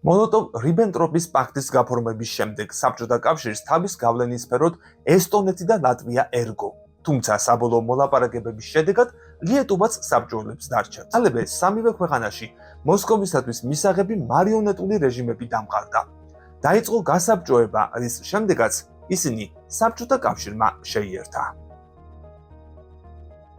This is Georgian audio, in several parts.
მოლოტოვ-რიბენტროპის პაქტის გაფორმების შემდეგ საბჭოთა კავშირს თავის გავლენის სფეროდ ესტონეთი და ლატვია ერგო. თუმცა საბოლოო მოლაპარაკებების შედეგად ლიეტუვაც საბჭოელებს დარჩა. მალევე სამივე ქვეყანაში მოსკოვისათვის მისაღები მარიონეტული რეჟიმები დამყარდა. დაიწყო გასაბჭოება, რის შემდეგაც ისინი საბჭოთა კავშირმა შეიერთა.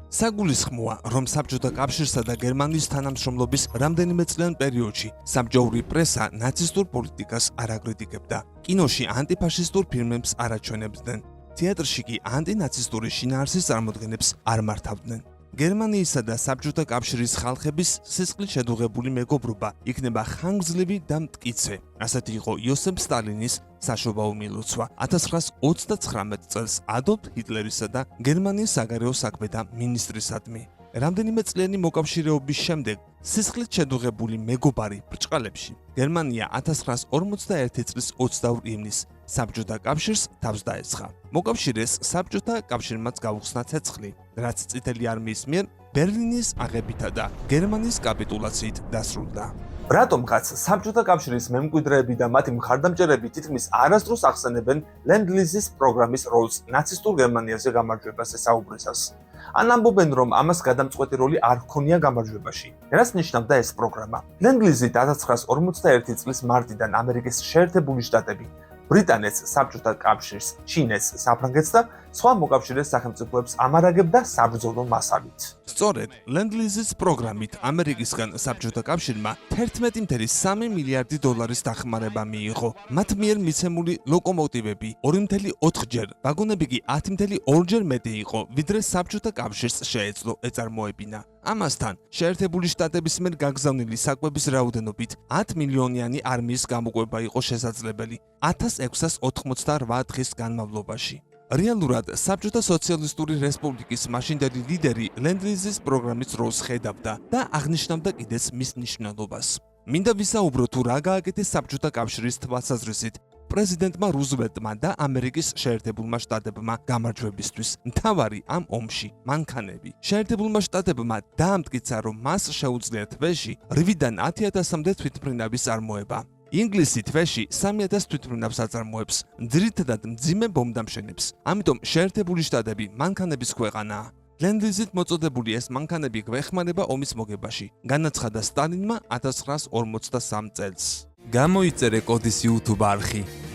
საგულისხმოა, რომ საბჭოთა კავშირსა და გერმანიის თანამშრომლობის რამდენიმე წლიან პერიოდში საბჭოური პრესა ნაცისტურ პოლიტიკას არ აკრიტიკებდა. კინოში ანტიფაშისტურ ფილმებს არ აჩვენებდნენ. თეატრში კი ანტინაცისტური შინაარსის წარმოდგენებს არ მართავდნენ. გერმანიისა და საბჭოთა კავშირის ხალხების სისხლით შედუღებული მეგობრობა იქნება ხანგრძლივი და მტკიცე. ასეთი იყო იოსებ სტალინის საშობაო მილოცვა 1929 წელს ადოლფ ჰიტლერისა და გერმანიის საგარეო საქმეთა მინისტრისადმი. რამდენიმე წლიანი მოკავშირეობის შემდეგ სისხლით შედუღებული მეგობარი ბრჭყალებში გერმანია 1941 წლის 22 ივნისს საბჭოთა კავშირს თავს დაესხა. მოკავშირეს საბჭოთა კავშირმაც გაუხსნა ცეცხლი, რაც წითელი არმიის მიერ ბერლინის აღებითა და გერმანიის კაპიტულაციით დასრულდა. რატომღაც საბჭოთა კავშირის მემკვიდრეები და მათი მხარდამჭერები თითქმის არასდროს ახსენებენ ლენდ-ლიზის პროგრამის როლს ნაცისტურ გერმანიაზე გამარჯვებას ესაუბრისას. ან ამბობენ, რომ ამას გადამწყვეტი როლი არ ჰქონია გამარჯვებაში. რაც ნიშნავდა ეს პროგრამა. ლენდ-ლიზით 1941 წლის მარტიდან ამერიკის შეერთებული შტატები ბრიტანეთს, საბჭოთა კავშირს, ჩინეთს, საფრანგეთს და სხვა მოკავშირეს სახელმწიფოებს ამარაგებდა საბრძოლო მასალით. სწორედ ლენდ-ლიზის პროგრამით ამერიკისგან საბჭოთა კავშირმა 11.3 მილიარდი დოლარის დახმარება მიიღო. მათ მიერ მიცემული ლოკომოტივები 2.4 ჯერ, ვაგონები კი 10.2 ჯერ მეტი იყო, ვიდრე საბჭოთა კავშირს შეეძლო ეწარმოებინა. ამასთან, შეერთებული შტატების მიერ გაგზავნილი საკვების რაოდენობით 10 მილიონიანი არმიის გამოყვება იყო შესაძლებელი 1688 დღის განმავლობაში. რეალურად საბჭოთა სოციალისტური რესპუბლიკის მაშინდელი ლიდერი ლენდ-ლიზის პროგრამის როლს ხედავდა და აღნიშნავდა კიდეც მის მნიშვნელობას. მინდა ვისაუბრო თუ რა გააკეთეს საბჭოთა კავშირის თვალსაზრისით პრეზიდენტმა რუზველტმა და ამერიკის შეერთებულმა შტატებმა გამარჯვებისთვის. მთავარი ამ ომში მანქანები. შეერთებულმა შტატებმა დაამტკიცა, რომ მას შეუძლია თვეში 8-დან 10,000-მდე თვითმფრინავის წარმოება. ინგლისი თვეში 3,000 თვითმფრინავს აწარმოებს, ძირითადად მძიმე ბომბდამშენებს. ამიტომ შეერთებული შტატები მანქანების ქვეყანაა. ლენდ-ლიზით მოწოდებული ეს მანქანები გვეხმარება ომის მოგებაში, განაცხადა სტალინმა 1943 წელს. გამოიწერე კოდის YouTube არხი.